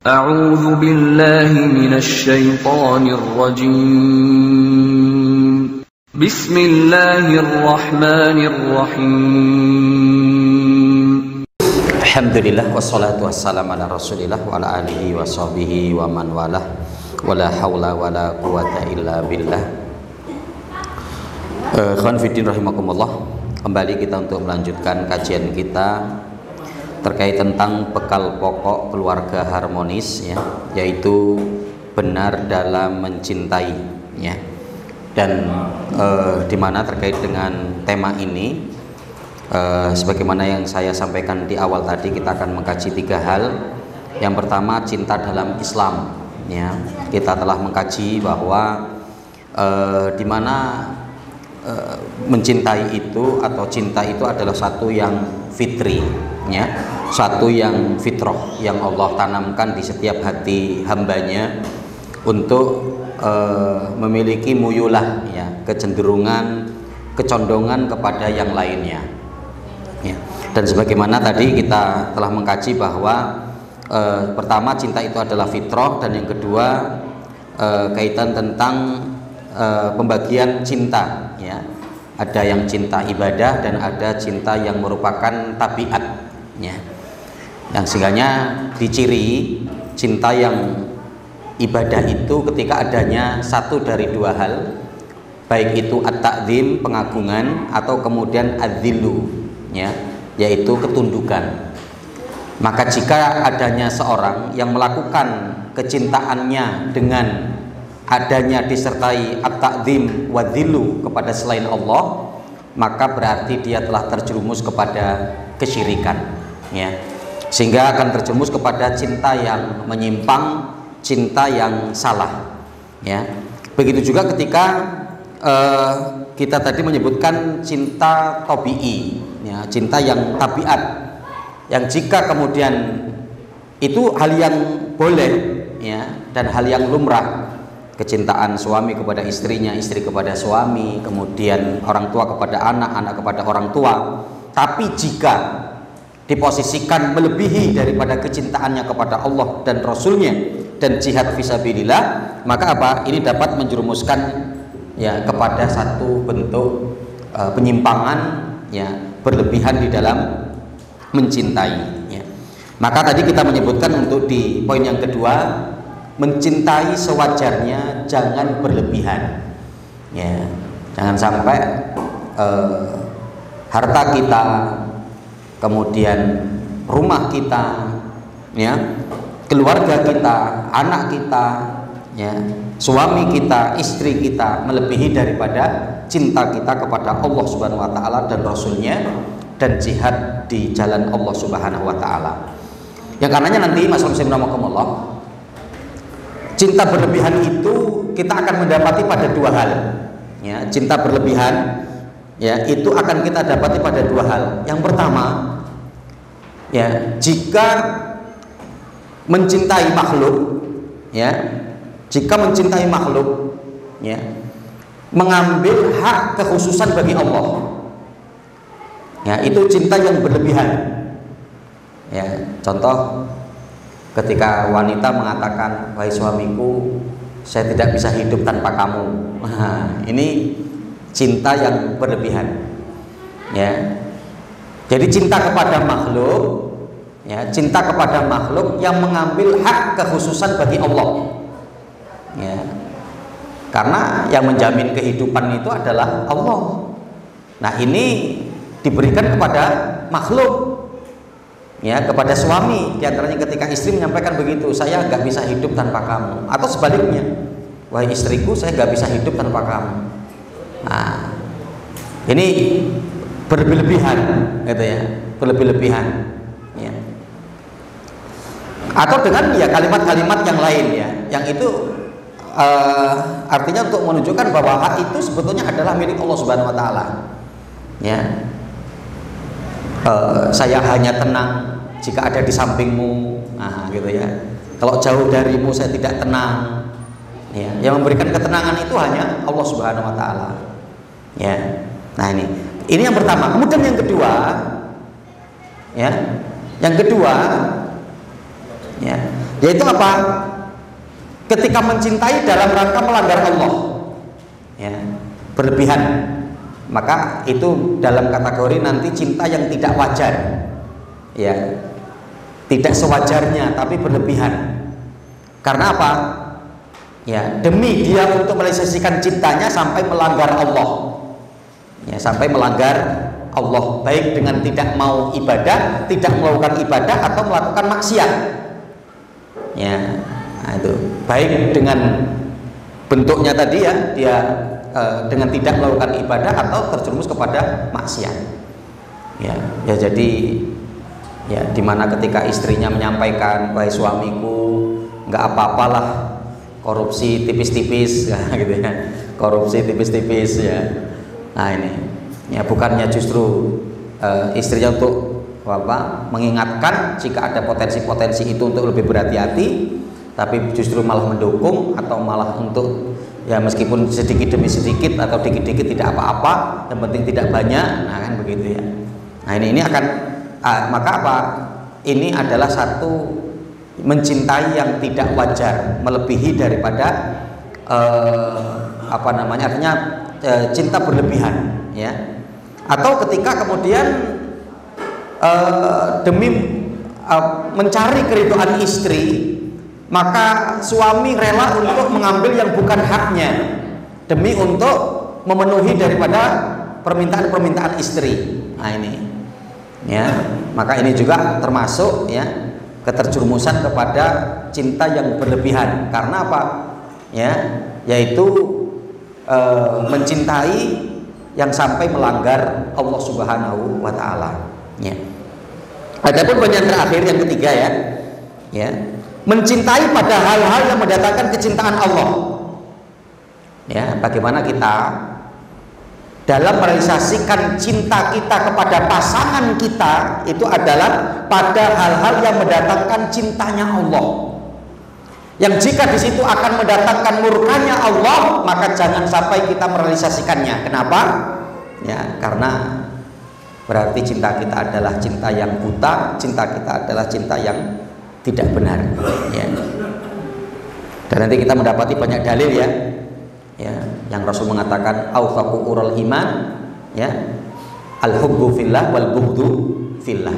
أعوذ بالله من الشيطان الرجيم بسم الله الرحمن الرحيم Alhamdulillah wassalatu wassalamu ala rasulillah wa ala alihi wa sahbihi wa man walah wa la hawla wa la quwata illa billah. Ikhwan fiddin rahimakumullah, kembali kita untuk melanjutkan kajian kita terkait tentang bekal pokok keluarga harmonis, ya, yaitu benar dalam mencintai, ya. Dan dimana terkait dengan tema ini, sebagaimana yang saya sampaikan di awal tadi, kita akan mengkaji 3 hal. Yang pertama, cinta dalam Islam, ya. Kita telah mengkaji bahwa dimana mencintai itu atau cinta itu adalah satu yang fitri, ya, satu yang fitrah yang Allah tanamkan di setiap hati hambanya untuk memiliki muyulah, ya, kecenderungan, kecondongan kepada yang lainnya, ya. Dan sebagaimana tadi kita telah mengkaji bahwa pertama, cinta itu adalah fitrah, dan yang kedua kaitan tentang pembagian cinta, ya. Ada yang cinta ibadah dan ada cinta yang merupakan tabiat, ya. Yang sehingganya diciri cinta yang ibadah itu ketika adanya satu dari 2 hal, baik itu at-ta'zim, pengagungan, atau kemudian ad-dhillu, ya, yaitu ketundukan. Maka jika adanya seorang yang melakukan kecintaannya dengan adanya disertai at-ta'zim wa dhillu kepada selain Allah, maka berarti dia telah terjerumus kepada kesyirikan, ya. Sehingga akan terjerumus kepada cinta yang menyimpang, cinta yang salah, ya. Begitu juga ketika kita tadi menyebutkan cinta tabi'i, ya, cinta yang tabiat, yang jika kemudian itu hal yang boleh, ya, dan hal yang lumrah, kecintaan suami kepada istrinya, istri kepada suami, kemudian orang tua kepada anak, anak kepada orang tua. Tapi jika diposisikan melebihi daripada kecintaannya kepada Allah dan Rasulnya dan jihad fisabilillah, maka apa? Ini dapat menjerumuskan, ya, kepada satu bentuk penyimpangan, ya, berlebihan di dalam mencintai, ya. Maka tadi kita menyebutkan untuk di poin yang kedua, mencintai sewajarnya, jangan berlebihan, ya. Jangan sampai harta kita, kemudian rumah kita, ya, keluarga kita, anak kita, ya, suami kita, istri kita melebihi daripada cinta kita kepada Allah Subhanahu wa taala dan Rasulnya dan jihad di jalan Allah Subhanahu wa taala. Yang karenanya nanti Mas Muslim rahimakumullah, cinta berlebihan itu kita akan mendapati pada 2 hal, ya. Cinta berlebihan, ya, itu akan kita dapati pada 2 hal. Yang pertama, ya, jika mencintai makhluk, ya, jika mencintai makhluk, ya, mengambil hak kekhususan bagi Allah, ya, itu cinta yang berlebihan, ya. Contoh, ketika wanita mengatakan, wahai suamiku, saya tidak bisa hidup tanpa kamu. Nah, ini cinta yang berlebihan, ya. Jadi cinta kepada makhluk, ya, cinta kepada makhluk yang mengambil hak kekhususan bagi Allah, ya. Karena yang menjamin kehidupan itu adalah Allah. Nah, ini diberikan kepada makhluk, ya, kepada suami. Di antaranya ketika istri menyampaikan begitu, saya nggak bisa hidup tanpa kamu, atau sebaliknya, wahai istriku, saya nggak bisa hidup tanpa kamu. Nah, ini berlebihan, gitu, ya, berlebihan, ya. Atau dengan, ya, kalimat-kalimat yang lain, ya, yang itu artinya untuk menunjukkan bahwa hak itu sebetulnya adalah milik Allah Subhanahu wa taala, ya. Saya hanya tenang jika ada di sampingmu, nah, gitu, ya. Kalau jauh darimu saya tidak tenang, ya. Yang memberikan ketenangan itu hanya Allah Subhanahu wa taala, ya. Nah, ini yang pertama. Kemudian yang kedua, ya, yang kedua, ya, Yaitu apa? Ketika mencintai dalam rangka melanggar Allah, ya, berlebihan, maka itu dalam kategori nanti cinta yang tidak wajar, ya, tidak sewajarnya tapi berlebihan. Karena apa? Ya, demi dia untuk merealisasikan cintanya sampai melanggar Allah, ya, sampai melanggar Allah, baik dengan tidak mau ibadah, tidak melakukan ibadah, atau melakukan maksiat, ya. Nah, itu baik dengan bentuknya tadi, ya, dia dengan tidak melakukan ibadah atau terjerumus kepada maksiat, ya. Ya, jadi ya, dimana ketika istrinya menyampaikan, wahai suamiku, nggak apa-apalah korupsi tipis-tipis, ya, gitu ya, korupsi tipis-tipis, ya. Nah ini, ya, bukannya justru istrinya untuk apa, mengingatkan jika ada potensi-potensi itu untuk lebih berhati-hati, tapi justru malah mendukung atau malah untuk, ya, meskipun sedikit demi sedikit atau dikit-dikit tidak apa-apa, yang penting tidak banyak. Nah kan begitu, ya. Nah ini akan maka apa, ini adalah satu mencintai yang tidak wajar, melebihi daripada apa namanya, artinya cinta berlebihan, ya. Atau ketika kemudian demi mencari keridhaan istri, maka suami rela untuk mengambil yang bukan haknya demi untuk memenuhi daripada permintaan-permintaan istri. Nah ini, ya, maka ini juga termasuk, ya, keterjerumusan kepada cinta yang berlebihan. Karena apa? Ya, yaitu mencintai yang sampai melanggar Allah Subhanahu wa taala, ya. Adapun poin yang terakhir, yang ketiga, ya, ya, mencintai pada hal-hal yang mendatangkan kecintaan Allah. Ya, bagaimana kita dalam merealisasikan cinta kita kepada pasangan kita itu adalah pada hal-hal yang mendatangkan cintanya Allah. Yang jika di situ akan mendatangkan murkanya Allah, maka jangan sampai kita merealisasikannya. Kenapa? Ya, karena berarti cinta kita adalah cinta yang buta, cinta kita adalah cinta yang tidak benar, ya. Dan nanti kita mendapati banyak dalil, ya, ya, yang Rasul mengatakan awthaqu ural iman, ya, al-hubbu fillah wal bughdu fillah.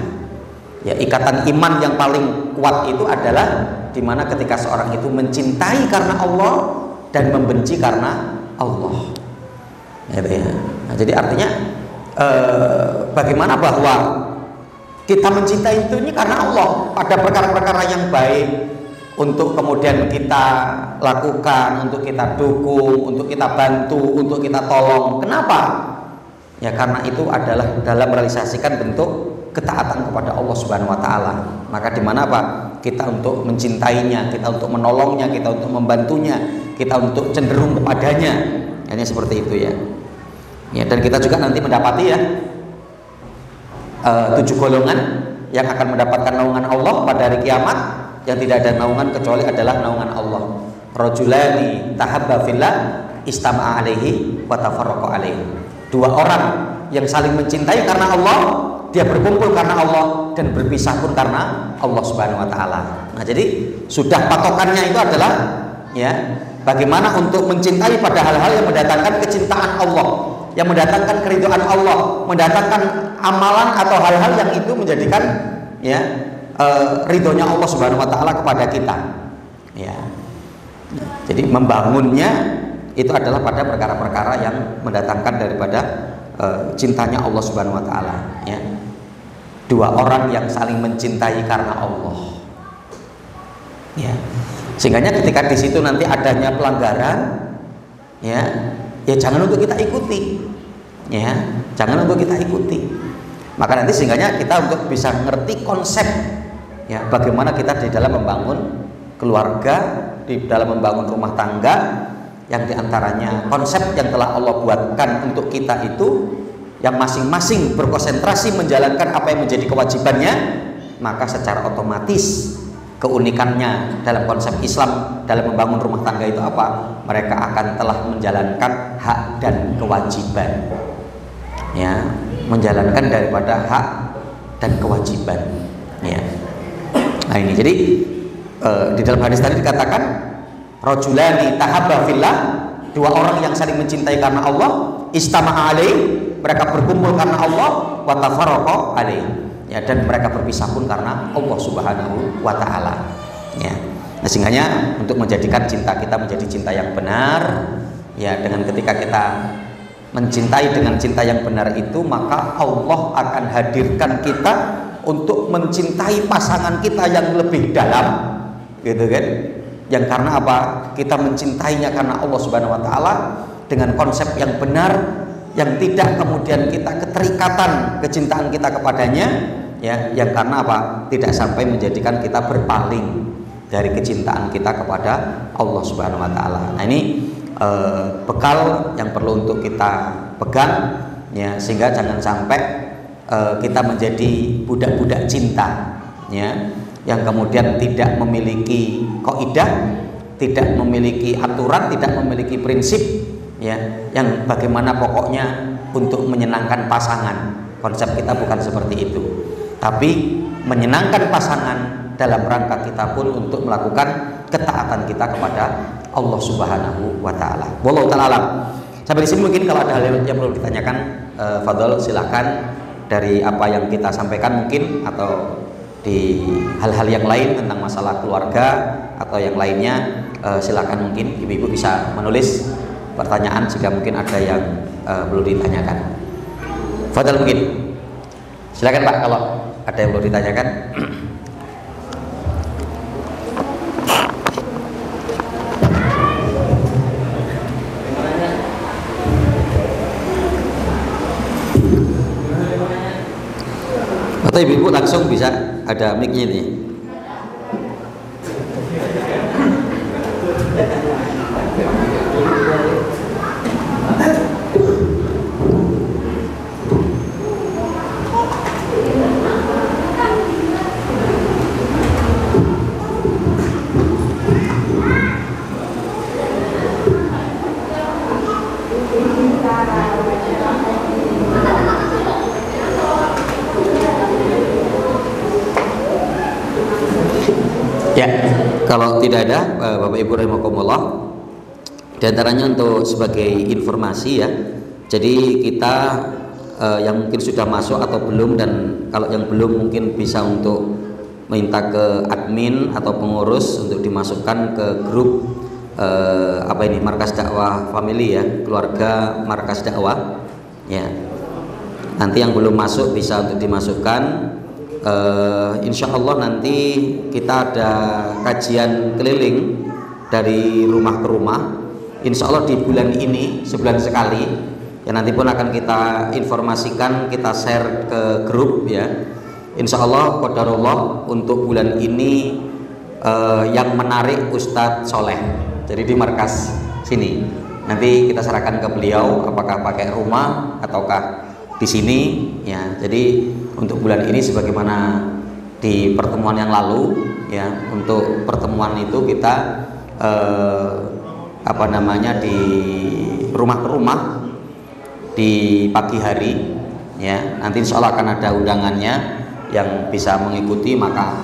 Ya, ikatan iman yang paling kuat itu adalah dimana ketika seorang itu mencintai karena Allah dan membenci karena Allah, ya. Nah, jadi artinya bagaimana bahwa kita mencintai itu ini karena Allah pada perkara-perkara yang baik, untuk kemudian kita lakukan, untuk kita dukung, untuk kita bantu, untuk kita tolong. Kenapa? Ya karena itu adalah dalam merealisasikan bentuk ketaatan kepada Allah Subhanahu wa taala. Maka di mana apa? Kita untuk mencintainya, kita untuk menolongnya, kita untuk membantunya, kita untuk cenderung kepadanya. Hanya seperti itu, ya. Ya, dan kita juga nanti mendapati, ya, 7 golongan yang akan mendapatkan naungan Allah pada hari kiamat, yang tidak ada naungan kecuali adalah naungan Allah. Rajulani tahabba fillah istama'a alaihi wa tafarraqa alaihi. 2 orang yang saling mencintai karena Allah, dia berkumpul karena Allah dan berpisah pun karena Allah Subhanahu wa taala. Nah, jadi sudah patokannya itu adalah, ya, bagaimana untuk mencintai pada hal-hal yang mendatangkan kecintaan Allah, yang mendatangkan keridhaan Allah, mendatangkan amalan atau hal-hal yang itu menjadikan, ya, ridhonya Allah Subhanahu wa taala kepada kita, ya. Jadi membangunnya itu adalah pada perkara-perkara yang mendatangkan daripada cintanya Allah Subhanahu wa taala, ya. 2 orang yang saling mencintai karena Allah, ya. Sehingga ketika di situ nanti adanya pelanggaran, ya, ya jangan untuk kita ikuti, ya, jangan untuk kita ikuti. Maka nanti sehingga kita untuk bisa ngerti konsep, ya, bagaimana kita di dalam membangun keluarga, di dalam membangun rumah tangga, yang diantaranya konsep yang telah Allah buatkan untuk kita itu, yang masing-masing berkonsentrasi menjalankan apa yang menjadi kewajibannya, maka secara otomatis keunikannya dalam konsep Islam dalam membangun rumah tangga itu apa? Mereka akan telah menjalankan hak dan kewajiban, ya, menjalankan daripada hak dan kewajiban, ya. Nah ini jadi di dalam hadis tadi dikatakan rajulani tahabba fillah, dua orang yang saling mencintai karena Allah, istama'a alaih, mereka berkumpul karena Allah, wa tafarraqa alaih, ya, dan mereka berpisah pun karena Allah Subhanahu wa taala, ya. Nah, sehingganya untuk menjadikan cinta kita menjadi cinta yang benar, ya, dengan ketika kita mencintai dengan cinta yang benar itu, maka Allah akan hadirkan kita untuk mencintai pasangan kita yang lebih dalam, gitu kan? Yang karena apa? Kita mencintainya karena Allah Subhanahu wa taala dengan konsep yang benar, yang tidak kemudian kita keterikatan kecintaan kita kepadanya, ya, yang karena apa? Tidak sampai menjadikan kita berpaling dari kecintaan kita kepada Allah Subhanahu wa taala. Nah, ini bekal yang perlu untuk kita pegang, ya, sehingga jangan sampai kita menjadi budak-budak cinta, ya, yang kemudian tidak memiliki kaidah, tidak memiliki aturan, tidak memiliki prinsip, ya, yang bagaimana pokoknya untuk menyenangkan pasangan. Konsep kita bukan seperti itu, tapi menyenangkan pasangan dalam rangka kita pun untuk melakukan ketaatan kita kepada Allah Subhanahu wa taala. Wallahu taala alam. Sampai di sini mungkin kalau ada hal yang perlu ditanyakan, fadhol silakan, dari apa yang kita sampaikan mungkin, atau di hal-hal yang lain tentang masalah keluarga atau yang lainnya, silakan, mungkin ibu-ibu bisa menulis pertanyaan jika mungkin ada yang perlu ditanyakan. Fadhol, mungkin silakan Pak kalau ada yang perlu ditanyakan. Atau ibu-ibu langsung bisa, ada mic-nya ini. Ya, kalau tidak ada, Bapak Ibu rahimakumullah, diantaranya untuk sebagai informasi, ya. Jadi kita yang mungkin sudah masuk atau belum, dan kalau yang belum mungkin bisa untuk minta ke admin atau pengurus untuk dimasukkan ke grup Markas Dakwah Family, ya, keluarga Markas Dakwah, ya. Nanti yang belum masuk bisa untuk dimasukkan. Insya Allah nanti kita ada kajian keliling dari rumah ke rumah. Insya Allah di bulan ini, sebulan sekali, ya, nanti pun akan kita informasikan, kita share ke grup, ya. Insya Allah qadarullah untuk bulan ini yang menarik Ustadz Soleh, jadi di markas sini. Nanti kita serahkan ke beliau apakah pakai rumah ataukah di sini, ya. Jadi untuk bulan ini sebagaimana di pertemuan yang lalu, ya, untuk pertemuan itu kita di rumah ke rumah di pagi hari, ya. Nanti insya Allah akan ada undangannya, yang bisa mengikuti maka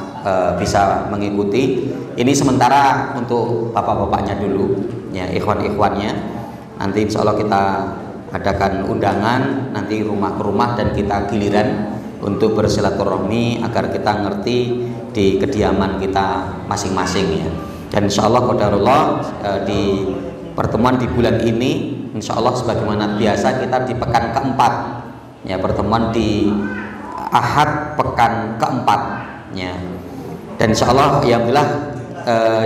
bisa mengikuti. Ini sementara untuk bapak-bapaknya dulu, ya, ikhwan-ikhwannya. Nanti insya Allah kita adakan undangan nanti rumah ke rumah, dan kita giliran untuk bersilaturahmi agar kita ngerti di kediaman kita masing-masing, ya. Dan insya Allah qadarullah di pertemuan di bulan ini insya Allah sebagaimana biasa kita di pekan keempat, ya, pertemuan di Ahad pekan keempat, ya. Dan insya Allah alhamdulillah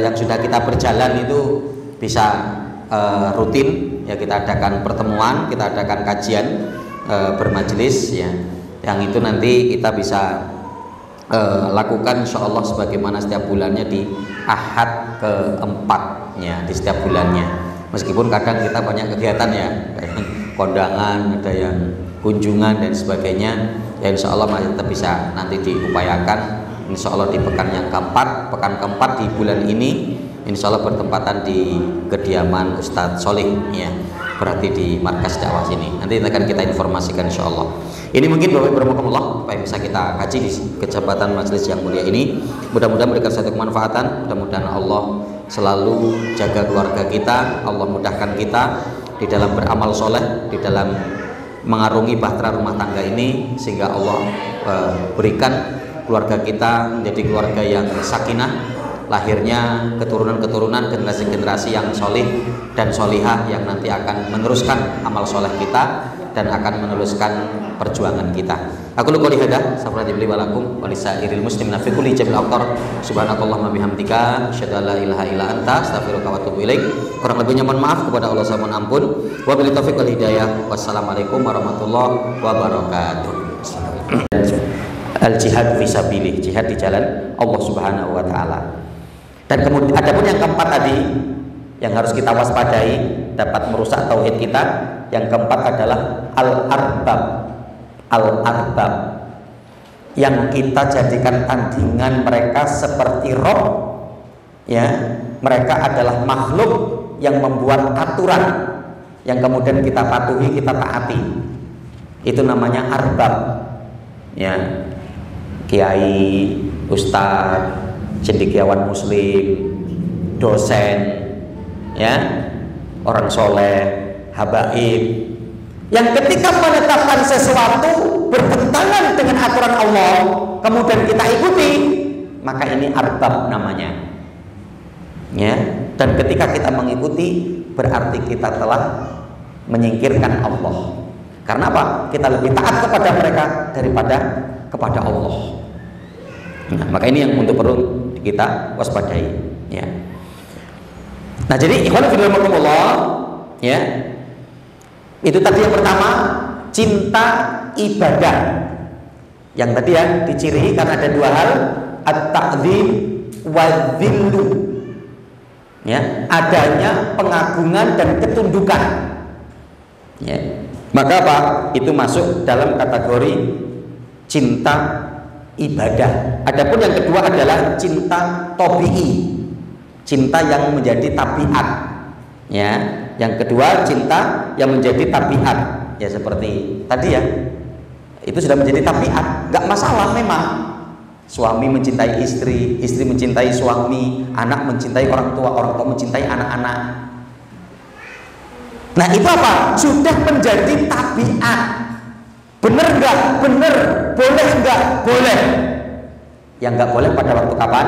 yang sudah kita berjalan itu bisa rutin, ya, kita adakan pertemuan, kita adakan kajian bermajelis, ya. Yang itu nanti kita bisa lakukan insya Allah sebagaimana setiap bulannya di Ahad keempatnya di setiap bulannya. Meskipun kadang kita banyak kegiatan, ya, ada yang kondangan, ada yang kunjungan dan sebagainya, ya, insya Allah masih tetap bisa nanti diupayakan. Insya Allah di pekan yang keempat, pekan keempat di bulan ini, insya Allah bertempatan di kediaman Ustadz Solih, ya. berarti di markas dakwah sini. Nanti akan kita informasikan insyaallah. Ini mungkin Bapak Ibu rahimakumullah apa yang bisa kita kaji di kesempatan majelis yang mulia ini. Mudah-mudahan memberikan satu kemanfaatan. Mudah-mudahan Allah selalu jaga keluarga kita, Allah mudahkan kita di dalam beramal soleh, di dalam mengarungi bahtera rumah tangga ini, sehingga Allah berikan keluarga kita menjadi keluarga yang sakinah, lahirnya keturunan-keturunan, generasi-generasi yang solih dan solihah yang nanti akan meneruskan amal soleh kita dan akan meneruskan perjuangan kita. Aku lu qouli hadza, safrati bili walakum walisairil muslimina fi kulli jamil awtar. Subhanakallahumma bihamdika, asyhadu an la ilaha illa anta, astaghfiruka wa atubu ilaik. Kurang lebihnya mohon maaf kepada Allah subhanahu ampun. Wabillahi taufiq wal hidayah. Wassalamualaikum warahmatullahi wabarakatuh. Al-jihad fisabilillah, jihad di jalan Allah Subhanahu wa taala. Dan kemudian adapun yang keempat tadi yang harus kita waspadai dapat merusak tauhid kita, yang keempat adalah al-arbab. Al-arbab yang kita jadikan tandingan mereka seperti roh, ya, mereka adalah makhluk yang membuat aturan yang kemudian kita patuhi, kita taati. Itu namanya arbab, ya, kiai, ustadz, cendekiawan muslim, dosen, ya, orang soleh, habaib, yang ketika menetapkan sesuatu bertentangan dengan aturan Allah kemudian kita ikuti, maka ini arbab namanya, ya. Dan ketika kita mengikuti berarti kita telah menyingkirkan Allah. Karena apa? Kita lebih taat kepada mereka daripada kepada Allah. Nah, maka ini yang untuk perlu kita waspadai, ya. Nah, jadi ikhwan fillah rahimakumullah, ya. Itu tadi yang pertama, cinta ibadah. Yang tadi ya diciri karena ada dua hal, at-ta'dzim wa dhillu. Ya, adanya pengagungan dan ketundukan. Ya. Maka apa? Itu masuk dalam kategori cinta ibadah. Adapun yang kedua adalah cinta tabi'i, cinta yang menjadi tabiat. Ya, yang kedua cinta yang menjadi tabiat. Ya seperti tadi ya, itu sudah menjadi tabiat, nggak masalah memang. Suami mencintai istri, istri mencintai suami, anak mencintai orang tua mencintai anak-anak. Nah itu apa? Sudah menjadi tabiat. Bener nggak? Bener. Boleh nggak? Boleh. Yang nggak boleh pada waktu kapan?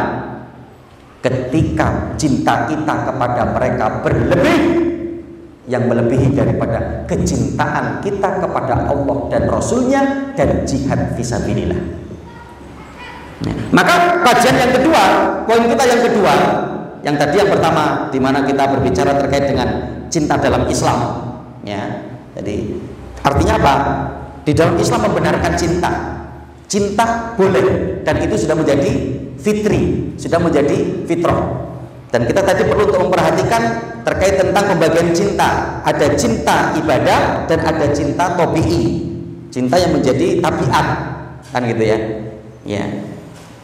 Ketika cinta kita kepada mereka berlebih, yang melebihi daripada kecintaan kita kepada Allah dan Rasulnya dan jihad fisabilillah. Nah, maka kajian yang kedua, poin kita yang kedua, yang tadi yang pertama, di mana kita berbicara terkait dengan cinta dalam Islam, ya. Jadi artinya apa? Di dalam Islam membenarkan cinta. Cinta boleh dan itu sudah menjadi fitri, sudah menjadi fitrah. Dan kita tadi perlu untuk memperhatikan terkait tentang pembagian cinta. Ada cinta ibadah dan ada cinta tabi'i, cinta yang menjadi tabiat, kan gitu ya. Ya.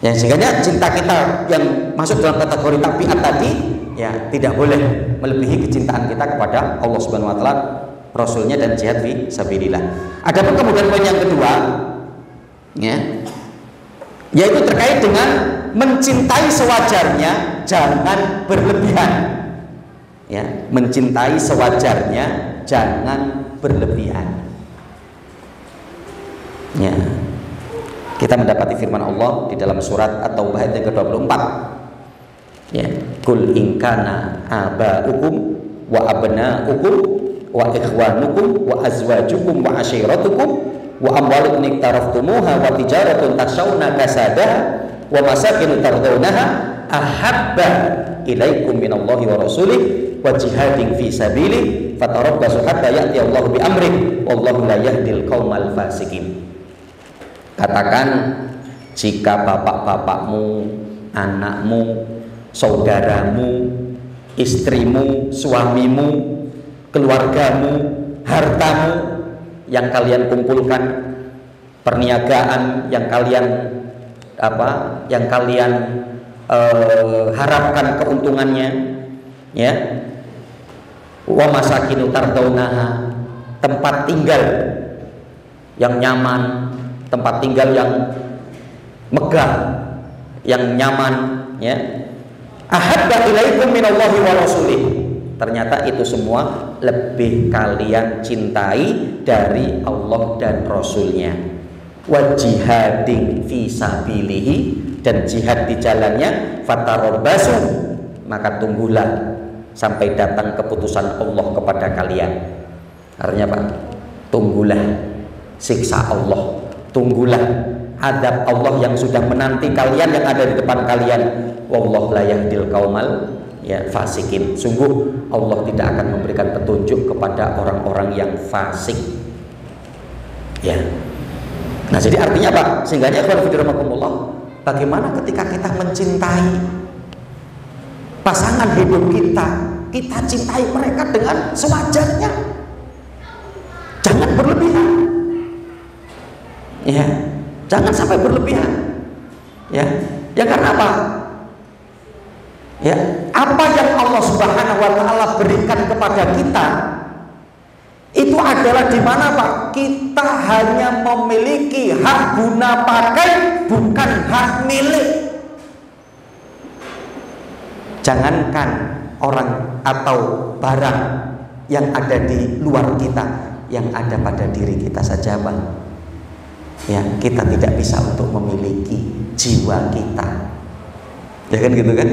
Ya, sehingga cinta kita yang masuk dalam kategori tabiat tadi, ya tidak boleh melebihi kecintaan kita kepada Allah Subhanahu wa taala, Rasulnya dan jihad fi sabilillah. Adapun kemudian poin yang kedua, ya, yaitu terkait dengan mencintai sewajarnya, jangan berlebihan. Ya, mencintai sewajarnya, jangan berlebihan. Ya. Kita mendapati firman Allah di dalam surat At-Taubah ayat yang ke-24. Ya, kul in kana aba'ukum wa abna'ukum wa ikhwanukum wa azwajukum wa ashiratukum wa amwalun iktaraftumuha wa tijaratun takshawna kasadaha wa masakin tardawnaha ahabba ilaikum minallahi wa rasulih wa jihadin fi sabilihi fatarabbasu hatta ya'ti Allahu bi amrih wallahu la yahdil qaumal fasikin. Katakan, jika bapak-bapakmu, anakmu, saudaramu, istrimu, suamimu, keluargamu, hartamu yang kalian kumpulkan, perniagaan yang kalian harapkan keuntungannya, ya, Wa masakinu tardaunaha, tempat tinggal yang nyaman, tempat tinggal yang megah, yang nyaman, ya. Ahabba ilaikum minallahi wa rasulih. Ternyata itu semua lebih kalian cintai dari Allah dan Rasulnya. Wa jihadin fi sabilihi, dan jihad di jalannya. Fatarabbasu, maka tunggulah sampai datang keputusan Allah kepada kalian. Artinya apa? Tunggulah siksa Allah, tunggulah adab Allah yang sudah menanti kalian, yang ada di depan kalian. Wallahu la yahdil qaumal fasikin. Sungguh Allah tidak akan memberikan petunjuk kepada orang-orang yang fasik. Ya. Nah, jadi artinya apa? Sehingga bagaimana ketika kita mencintai pasangan hidup kita, kita cintai mereka dengan sewajarnya, jangan berlebihan, ya, jangan sampai berlebihan, ya, karena apa? Ya, apa yang Allah Subhanahu wa Ta'ala berikan kepada kita itu adalah di mana, Pak? Kita hanya memiliki hak guna pakai, bukan hak milik. Jangankan orang atau barang yang ada di luar kita, yang ada pada diri kita saja, Pak. Ya, kita tidak bisa untuk memiliki jiwa kita. Ya kan gitu kan?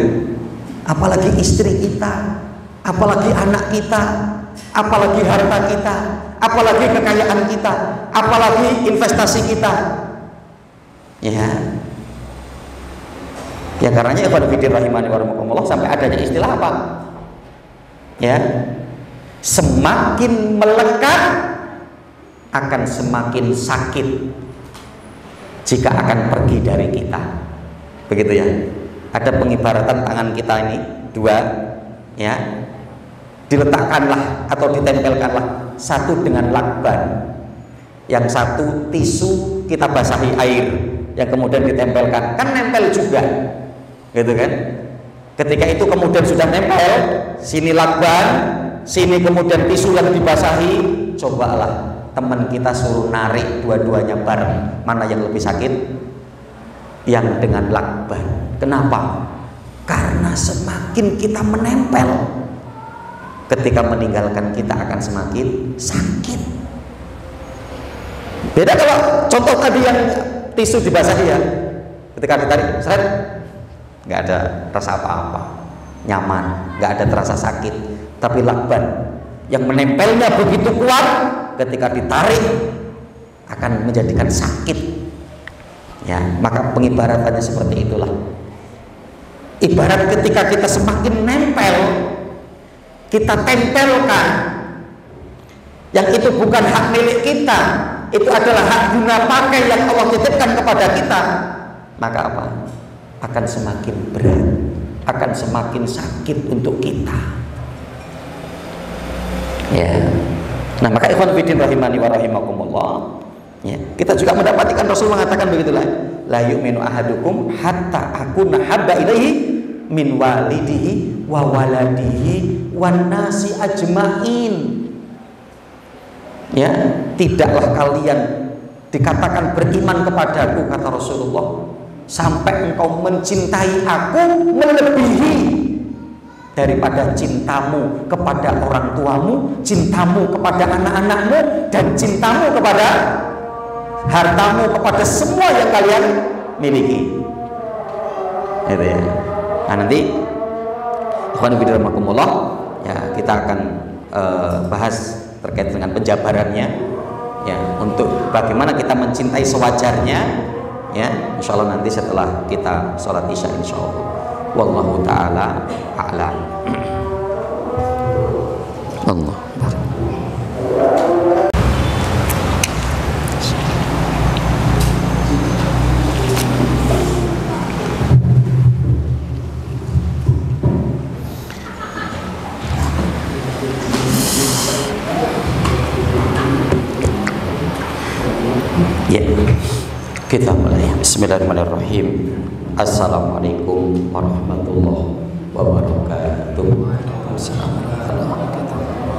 Apalagi istri kita, apalagi anak kita, apalagi harta kita, apalagi kekayaan kita, apalagi investasi kita. Ya karenanya ikhwan fillah rahimani wa rahimakumullah, sampai adanya istilah apa? Ya, semakin melekat akan semakin sakit jika akan pergi dari kita. Begitu ya. Ada pengibaratan tangan kita ini dua, ya, diletakkanlah atau ditempelkanlah, satu dengan lakban, yang satu tisu kita basahi air, yang kemudian ditempelkan, kan nempel juga, gitu kan? Ketika itu kemudian sudah nempel, sini lakban, sini kemudian tisu yang dibasahi, cobalah teman kita suruh narik dua-duanya bareng, mana yang lebih sakit? Yang dengan lakban. Kenapa? Karena semakin kita menempel, ketika meninggalkan kita akan semakin sakit. Beda kalau contoh tadi yang tisu dibasahi, ya, ketika ditarik, seret, nggak ada rasa apa-apa, nyaman, nggak ada terasa sakit. Tapi lakban yang menempelnya begitu kuat, ketika ditarik akan menjadikan sakit. Ya, maka pengibaratannya seperti itulah. Ibarat ketika kita semakin nempel, kita tempelkan yang itu bukan hak milik kita, itu adalah hak guna pakai yang Allah titipkan kepada kita, maka apa? Akan semakin berat, akan semakin sakit untuk kita. Ya. Nah, maka ikhwan fillah rahimani wa rahimakumullah, ya, kita juga mendapatkan Rasul mengatakan begitulah, la yu'minu ahadukum hatta akuna habba ilaihi min walidihi wa waladihi wan nasi ajmain. Ya, tidaklah kalian dikatakan beriman kepadaku, kata Rasulullah, sampai engkau mencintai aku melebihi daripada cintamu kepada orang tuamu, cintamu kepada anak-anakmu, dan cintamu kepada hartamu, kepada semua yang kalian miliki. Itu ya. Nah, nanti ikhwan fillah rahimakumullah, ya, kita akan bahas terkait dengan penjabarannya, ya, untuk bagaimana kita mencintai sewajarnya, ya, insyaallah nanti setelah kita sholat isya insyaallah. Wallahu ta'ala a'lam. Allah. Ya, kita mulai. Bismillahirrahmanirrahim. Assalamualaikum warahmatullahi wabarakatuh. Waalaikumsalam warahmatullahi wabarakatuh.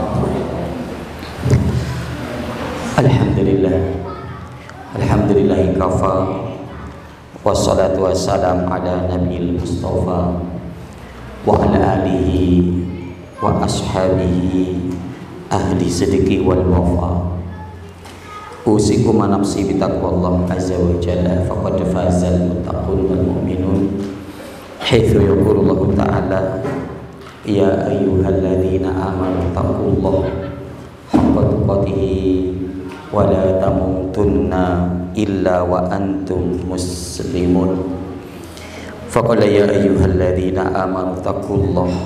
alladzi kafa. Wassalatu wassalam ala nabiyil mustafa wa ala alihi wa ashabihi ahli sidqi wal wafa. Usikum nafsi bi taqwallah azza wa jalla faqad fazal muttaqun wal mu'minun. Haitsu yaqulu ta'ala ya ayyuhalladzina amanu taqullaha haqqa tuqatih wa la tamutunna illa wa antum muslimun. Faqala ya ayyuhalladzina amanu taqullaha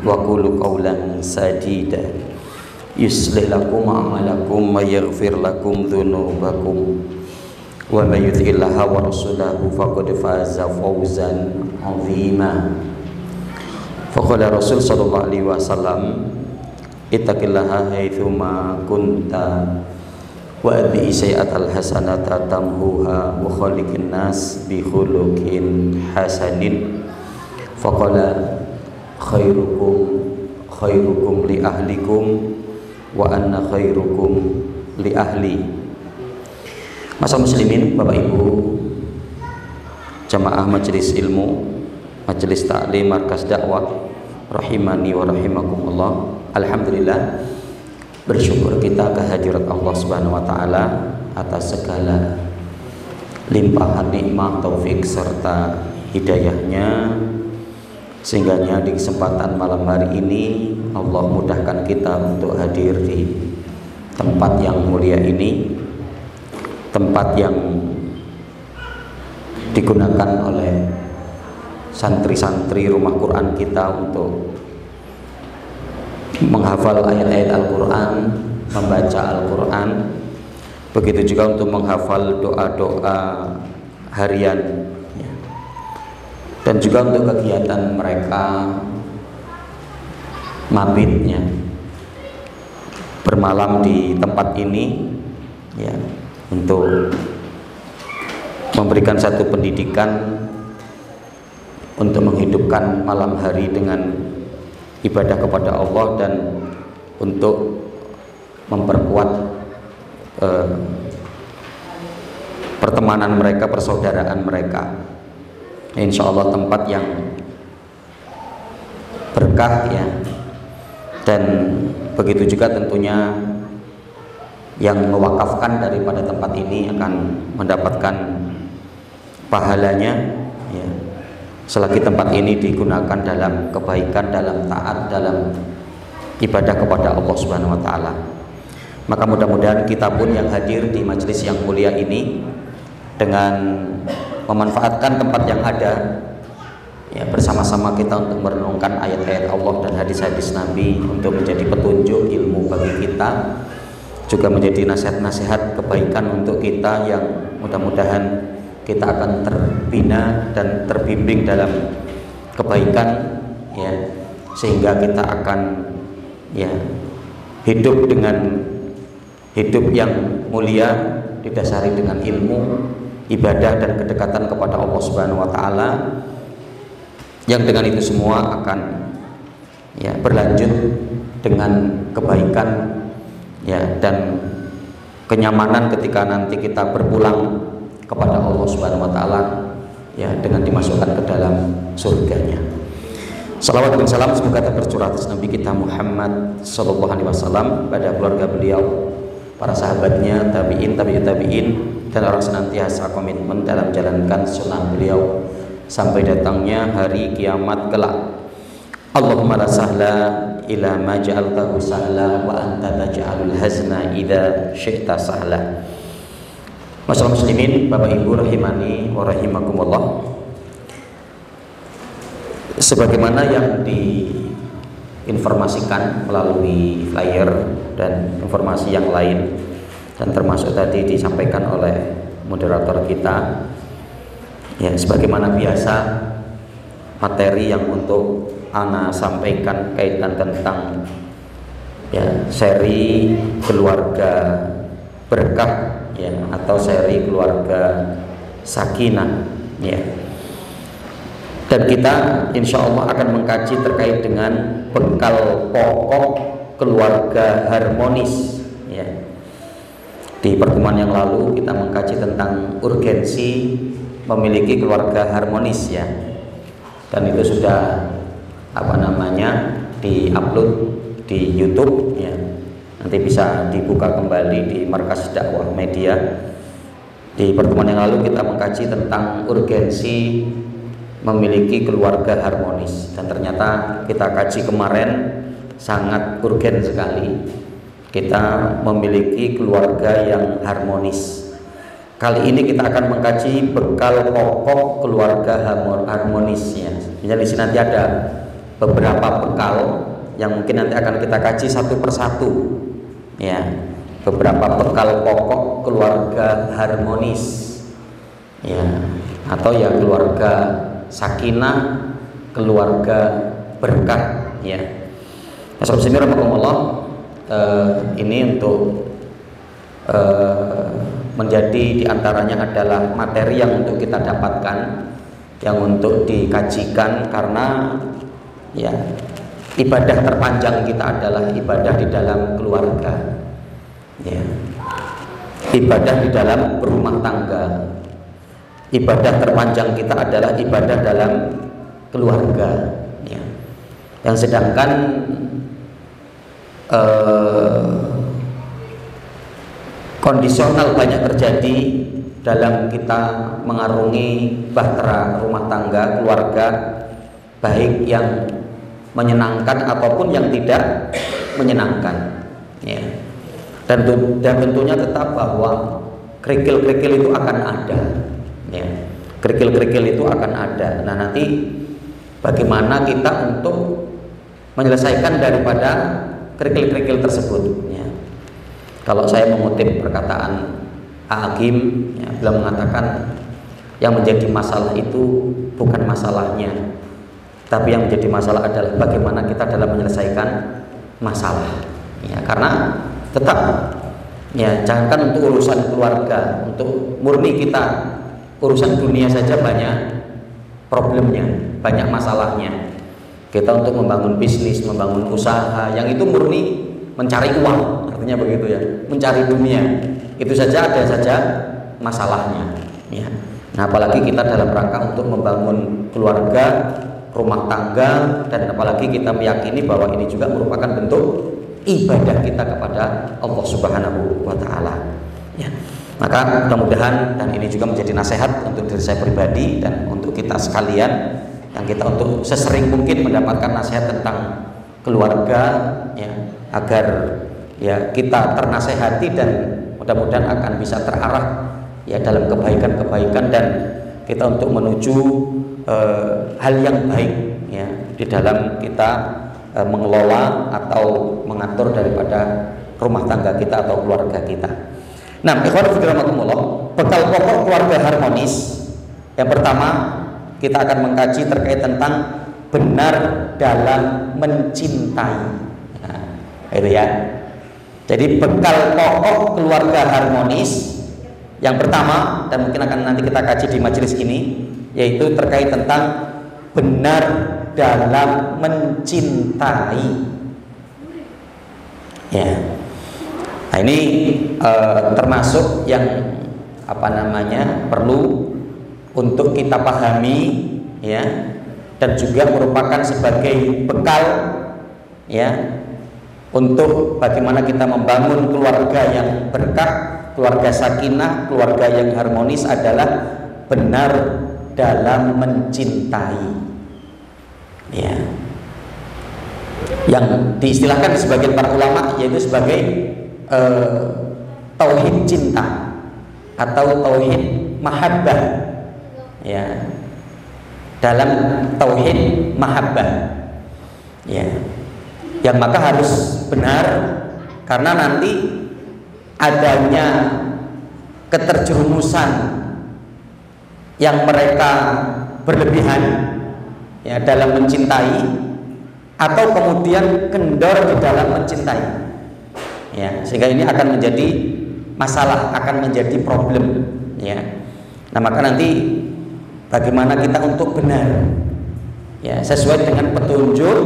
wa qulu qawlan sadida yuslih lakum a'malakum wa yaghfir lakum dhunubakum wa may yuti'illaha wa rasulahu faqad faza fawzan 'azima. Faqala Rasul sallallahu alaihi wasallam ittaqillaha haitsu ma kunta wa adbi sayyi'atal hasanata tamhuha wa khaliqin nas bi khuluqin hasanin. Faqala khairukum li ahlikum wa anna khairukum li ahli. Masa muslimin, Bapak Ibu jamaah majelis ilmu, majelis taklim markas dakwah rahimani wa rahimakumullah. Alhamdulillah, bersyukur kita kehadirat Allah Subhanahu wa taala atas segala limpahan nikmat, taufik serta hidayahnya, sehingga di kesempatan malam hari ini Allah mudahkan kita untuk hadir di tempat yang mulia ini, tempat yang digunakan oleh santri-santri rumah Quran kita untuk menghafal ayat-ayat Al-Quran, membaca Al-Quran, begitu juga untuk menghafal doa-doa harian, dan juga untuk kegiatan mereka mabitnya bermalam di tempat ini, ya, untuk memberikan satu pendidikan untuk menghidupkan malam hari dengan ibadah kepada Allah dan untuk memperkuat pertemanan mereka, persaudaraan mereka. Insya Allah tempat yang berkah, ya, dan begitu juga tentunya yang mewakafkan daripada tempat ini akan mendapatkan pahalanya, ya, selagi tempat ini digunakan dalam kebaikan, dalam taat, dalam ibadah kepada Allah Subhanahu wa taala. Maka mudah-mudahan kita pun yang hadir di majelis yang mulia ini dengan memanfaatkan tempat yang ada, ya, bersama-sama kita untuk merenungkan ayat-ayat Allah dan hadis-hadis Nabi untuk menjadi petunjuk ilmu bagi kita, juga menjadi nasihat-nasihat kebaikan untuk kita yang mudah-mudahan kita akan terbina dan terbimbing dalam kebaikan, ya, sehingga kita akan, ya, hidup dengan hidup yang mulia didasari dengan ilmu, ibadah dan kedekatan kepada Allah Subhanahu wa taala, yang dengan itu semua akan, ya, berlanjut dengan kebaikan, ya, dan kenyamanan ketika nanti kita berpulang kepada Allah Subhanahu wa taala, ya, dengan dimasukkan ke dalam surganya. Salawat dan salam semoga tercurah atas Nabi kita Muhammad sallallahu alaihi wasallam, pada keluarga beliau, para sahabatnya, tabi'in, tabi'ut tabi'in, dan orang senantiasa komitmen dalam menjalankan sunnah beliau sampai datangnya hari kiamat kelak. Allahumma la sahla ila ma ja'altahu sahla wa anta taj'alul hazna idza syi'ta sahla. Masyaallah muslimin, Bapak Ibu rahimani wa rahimakumullah. Sebagaimana yang diinformasikan melalui flyer dan informasi yang lain, dan termasuk tadi disampaikan oleh moderator kita, ya, sebagaimana biasa materi yang untuk ana sampaikan kaitan tentang, ya, seri keluarga berkah, ya, atau seri keluarga sakinah, ya. Dan kita insya Allah akan mengkaji terkait dengan bekal pokok keluarga harmonis, ya. Di pertemuan yang lalu kita mengkaji tentang urgensi memiliki keluarga harmonis ya. Dan itu sudah diupload di YouTube ya. Nanti bisa dibuka kembali di Markas Dakwah Media. Di pertemuan yang lalu kita mengkaji tentang urgensi memiliki keluarga harmonis, dan ternyata kita kaji kemarin sangat urgen sekali kita memiliki keluarga yang harmonis. Kali ini kita akan mengkaji bekal pokok keluarga harmonisnya. Misalnya di sini nanti ada beberapa bekal yang mungkin nanti akan kita kaji satu persatu, ya. Beberapa bekal pokok keluarga harmonis, ya, atau ya keluarga sakinah, keluarga berkah, ya. Bismillahirrahmanirrahim. Ini untuk menjadi diantaranya adalah materi yang untuk kita dapatkan, yang untuk dikajikan, karena ya ibadah terpanjang kita adalah ibadah di dalam keluarga, ya. Ibadah di dalam berumah tangga. Ibadah terpanjang kita adalah ibadah dalam keluarga, ya. Yang sedangkan kondisional banyak terjadi dalam kita mengarungi bahtera rumah tangga, keluarga, baik yang menyenangkan ataupun yang tidak menyenangkan, ya. Dan tentunya tetap bahwa kerikil-kerikil itu akan ada, ya. Kerikil-kerikil itu akan ada. Nah, nanti bagaimana kita untuk menyelesaikan daripada kerikil-kerikil tersebut, ya. Kalau saya mengutip perkataan Hakim, ya, beliau mengatakan yang menjadi masalah itu bukan masalahnya, tapi yang menjadi masalah adalah bagaimana kita dalam menyelesaikan masalah, ya. Karena tetap, ya, jangankan untuk urusan keluarga, untuk murni kita urusan dunia saja banyak problemnya, banyak masalahnya. Kita untuk membangun bisnis, membangun usaha, yang itu murni mencari uang, artinya begitu ya, mencari dunia, itu saja ada saja masalahnya, ya. Nah, apalagi kita dalam rangka untuk membangun keluarga, rumah tangga, dan apalagi kita meyakini bahwa ini juga merupakan bentuk ibadah kita kepada Allah Subhanahu wa Ta'ala, ya. Maka mudah-mudahan, dan ini juga menjadi nasihat untuk diri saya pribadi dan untuk kita sekalian, yang kita untuk sesering mungkin mendapatkan nasihat tentang keluarga, ya, agar ya kita ternasehati dan mudah-mudahan akan bisa terarah ya dalam kebaikan-kebaikan, dan kita untuk menuju hal yang baik, ya, di dalam kita mengelola atau mengatur daripada rumah tangga kita atau keluarga kita. Nah, ikhwan fillah, bekal pokok keluarga harmonis. Yang pertama, kita akan mengkaji terkait tentang benar dalam mencintai. Nah, itu ya. Jadi bekal pokok keluarga harmonis yang pertama, dan mungkin akan nanti kita kaji di majelis ini, yaitu terkait tentang benar dalam mencintai, ya. Nah, ini termasuk yang perlu untuk kita pahami, ya, dan juga merupakan sebagai bekal, ya, untuk bagaimana kita membangun keluarga yang berkah, keluarga sakinah, keluarga yang harmonis adalah benar dalam mencintai, ya. Yang diistilahkan sebagian para ulama yaitu sebagai tauhid cinta atau tauhid mahabbah, ya. Dalam tauhid mahabbah, ya, yang maka harus benar, karena nanti adanya keterjerumusan yang mereka berlebihan, ya, dalam mencintai, atau kemudian kendor di dalam mencintai, ya, sehingga ini akan menjadi masalah, akan menjadi problem, ya. Nah, maka nanti bagaimana kita untuk benar, ya, sesuai dengan petunjuk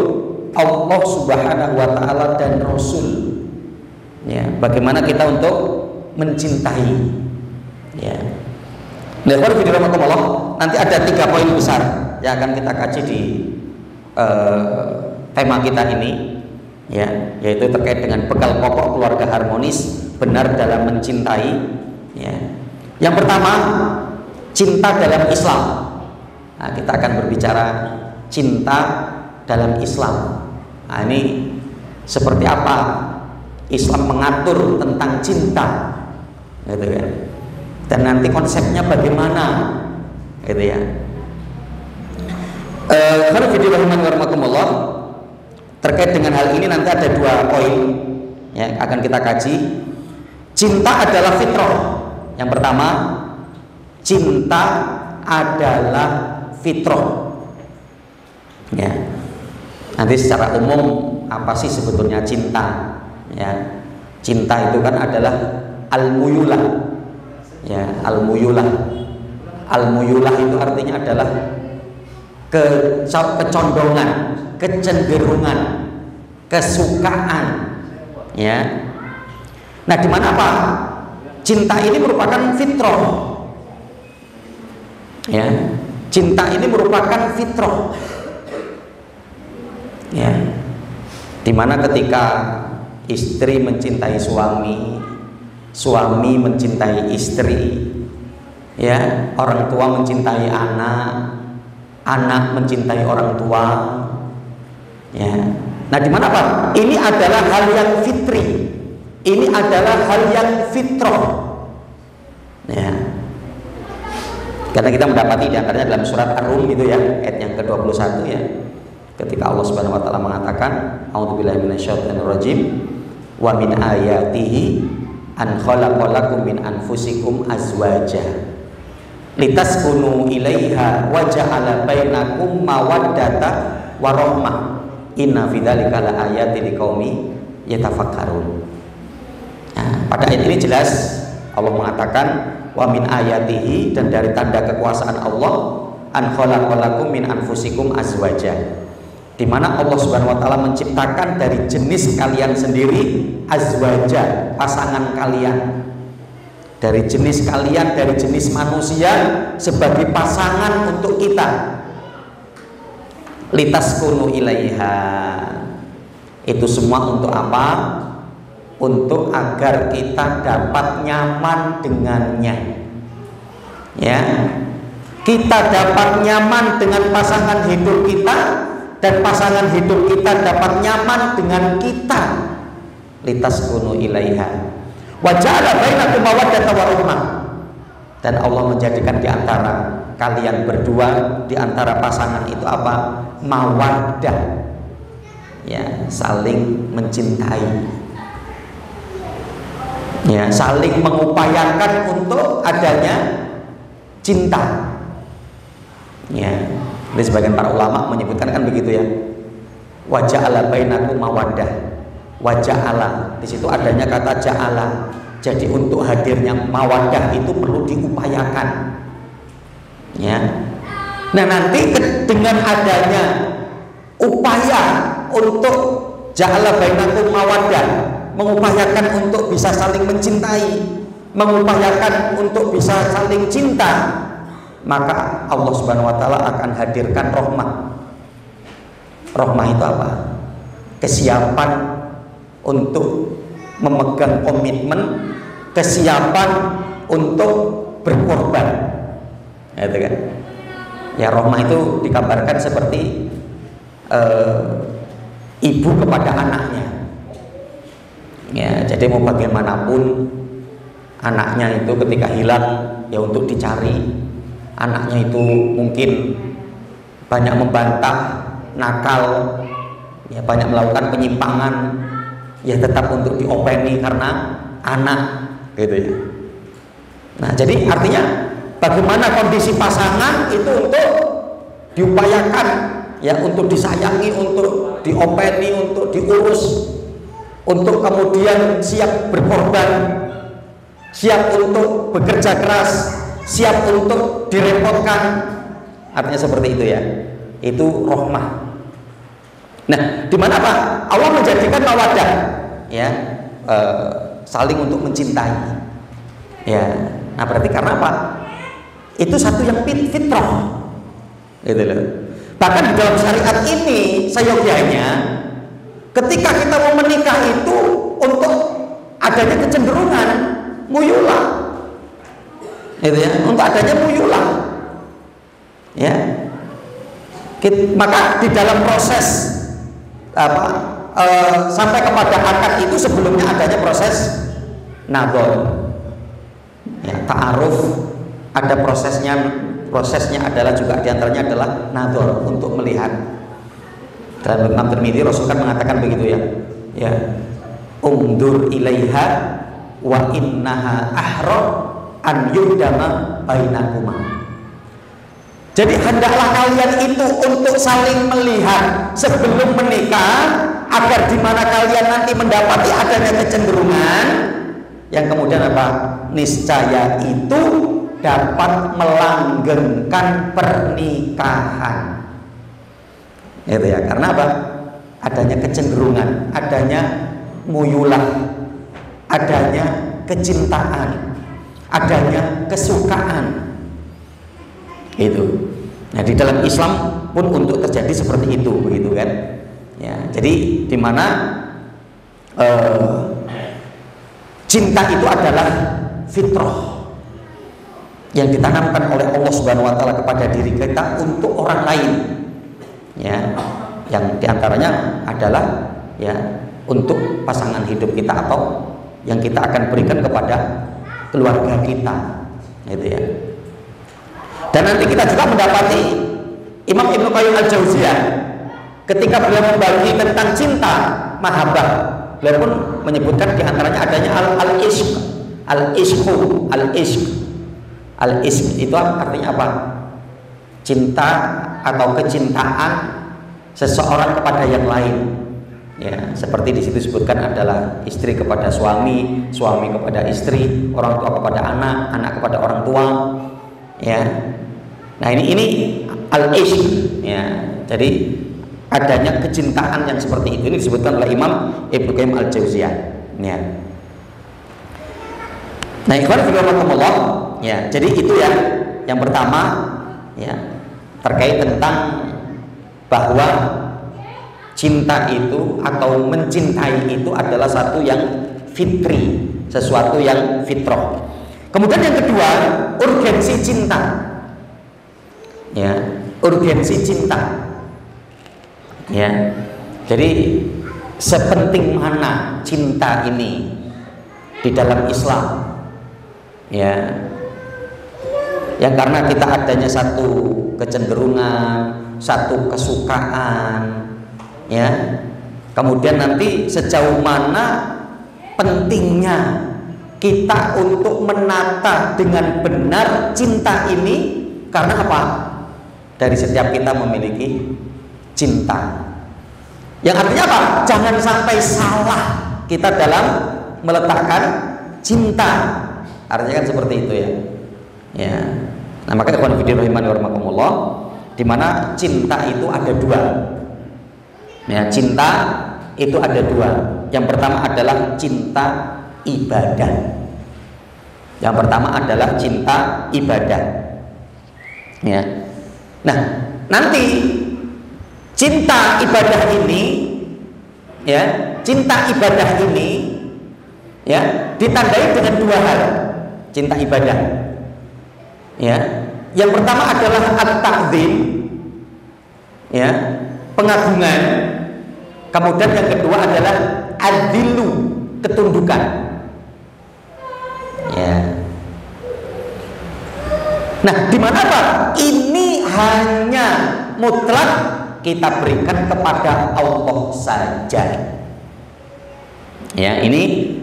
Allah Subhanahu wa Ta'ala dan Rasul, ya, bagaimana kita untuk mencintai. Ya. Nanti ada 3 poin besar yang akan kita kaji di tema kita ini, ya, yaitu terkait dengan bekal pokok keluarga harmonis, benar dalam mencintai. Ya. Yang pertama, cinta dalam Islam. Nah, kita akan berbicara cinta dalam Islam. Nah, ini seperti apa Islam mengatur tentang cinta, gitu kan? Dan nanti konsepnya bagaimana, gitu ya. Terkait dengan hal ini nanti ada 2 poin yang akan kita kaji. Cinta adalah fitrah. Yang pertama, cinta adalah fitrah. Ya. Nanti secara umum apa sih sebetulnya cinta? Ya, cinta itu kan adalah al-muyulah. Ya, al-muyulah. Al-muyulah itu artinya adalah kecondongan, kecenderungan, kesukaan. Ya. Nah, di mana apa? Cinta ini merupakan fitrah. Ya. Cinta ini merupakan fitrah. Ya. Dimana ketika istri mencintai suami, suami mencintai istri, ya, orang tua mencintai anak, anak mencintai orang tua, ya. Nah, di mana Pak? Ini adalah hal yang fitri, ini adalah hal yang fitrah, ya. Karena kita mendapati diantaranya dalam surat Ar-Rum gitu ya, ayat yang ke-21 ya. Ketika Allah Subhanahu wa taala mengatakan, a'udzubillahi minasyaitonirrajim, wa min ayatihi an khalaqalakum min anfusikum azwaja litaskunu ilaiha wa ja'ala bainakum mawaddata wa rahmah inna fi dzalika laayatin liqaumi yatafakkarun. Nah, pada ayat ini jelas Allah mengatakan wa min ayatihi, dan dari tanda kekuasaan Allah, an khalaqalakum min anfusikum azwaja, di mana Allah Subhanahu wa taala menciptakan dari jenis kalian sendiri azwaja, pasangan kalian. Dari jenis kalian, dari jenis manusia sebagai pasangan untuk kita. Litaskunu ilaiha. Itu semua untuk apa? Untuk agar kita dapat nyaman dengannya. Ya. Kita dapat nyaman dengan pasangan hidup kita, dan pasangan hidup kita dapat nyaman dengan kita. Litaskunu ilaiha wa ja'ala bainakum mawaddatan wa rahmah, dan Allah menjadikan di antara kalian berdua, di antara pasangan itu apa? Mawaddah, ya, saling mencintai, ya, saling mengupayakan untuk adanya cinta. Ya, ini sebagian para ulama menyebutkan kan begitu ya. Wa ja'ala bainakum mawaddah. Wa ja'ala, di situ adanya kata ja'ala. Jadi untuk hadirnya mawaddah itu perlu diupayakan. Ya. Nah, nanti dengan adanya upaya untuk ja'ala bainakum mawaddah, mengupayakan untuk bisa saling mencintai, mengupayakan untuk bisa saling cinta, maka Allah Subhanahu wa taala akan hadirkan rahmah. Rahmah itu apa? Kesiapan untuk memegang komitmen, kesiapan untuk berkorban. Ya, itu kan? Ya, rahmah itu digambarkan seperti ibu kepada anaknya. Ya, jadi mau bagaimanapun anaknya itu ketika hilang, ya untuk dicari. Anaknya itu mungkin banyak membantah, nakal, ya, banyak melakukan penyimpangan, ya tetap untuk diopeni karena anak, gitu ya. Nah, jadi artinya bagaimana kondisi pasangan itu untuk diupayakan, ya, untuk disayangi, untuk diopeni, untuk diurus, untuk kemudian siap berkorban, siap untuk bekerja keras, siap untuk direpotkan. Artinya seperti itu ya. Itu rahmah. Nah, di mana Pak? Allah menjadikan mawaddah, ya, saling untuk mencintai. Ya, nah berarti karena apa? Itu satu yang fitrah, gitu loh. Bahkan di dalam syariat ini, seyogyanya, ketika kita mau menikah itu untuk adanya kecenderungan muyulah, gitu ya, untuk adanya muyulah, ya. Maka di dalam proses sampai kepada akad itu sebelumnya adanya proses nador, ya, ta'aruf, ada prosesnya adalah juga diantaranya adalah nador, untuk melihat. Dalam Imam Tirmidzi Rasul kan mengatakan begitu ya, umdur ilaiha wa innaha ahra an yudama bainakuma. Jadi hendaklah kalian itu untuk saling melihat sebelum menikah, agar di mana kalian nanti mendapati adanya kecenderungan yang kemudian apa? Niscaya itu dapat melanggengkan pernikahan. Itu ya, karena apa? Adanya kecenderungan, adanya muyulah, adanya kecintaan, adanya kesukaan. Itu. Nah, di dalam Islam pun untuk terjadi seperti itu, begitu kan? Ya, jadi di mana cinta itu adalah fitrah yang ditanamkan oleh Allah Subhanahu wa taala kepada diri kita untuk orang lain. Ya, yang diantaranya adalah ya untuk pasangan hidup kita atau yang kita akan berikan kepada keluarga kita, gitu ya. Dan nanti kita juga mendapati Imam Ibnu Qayyim al-Jauziyah ketika beliau membagi tentang cinta, mahabbah, beliau pun menyebutkan diantaranya adanya al-ishq, al-ishq itu artinya apa? Cinta atau kecintaan seseorang kepada yang lain. Ya, seperti di situ disebutkan adalah istri kepada suami, suami kepada istri, orang tua kepada anak, anak kepada orang tua. Ya, nah ini al-ishq. Ya, jadi adanya kecintaan yang seperti itu ini disebutkan oleh Imam Ibnu Qayyim al-Jauziyah. Ya. Nah, ikhwan fillah, ya, jadi itu ya yang pertama, ya, terkait tentang bahwa cinta itu atau mencintai itu adalah satu yang fitri, sesuatu yang fitrah. Kemudian yang kedua, urgensi cinta. Ya, urgensi cinta. Ya. Jadi sepenting mana cinta ini di dalam Islam. Ya. Yang karena kita adanya satu kecenderungan, satu kesukaan, ya. Kemudian nanti sejauh mana pentingnya kita untuk menata dengan benar cinta ini, karena apa? Dari setiap kita memiliki cinta. Yang artinya apa? Jangan sampai salah kita dalam meletakkan cinta. Artinya kan seperti itu ya. Ya. Nah, maka ikhwan fillah rahimani wa rahimakumullah, di mana cinta itu ada dua. Ya, cinta itu ada dua. Yang pertama adalah cinta ibadah. Yang pertama adalah cinta ibadah. Ya. Nah, nanti cinta ibadah ini, ya, cinta ibadah ini, ya, ditandai dengan dua hal. Cinta ibadah. Ya. Yang pertama adalah at-ta'zim, ya, pengagungan. Kemudian yang kedua adalah ad-dhillu, ketundukan. Ya. Nah, di mana Pak? Ini hanya mutlak kita berikan kepada Allah saja. Ya, ini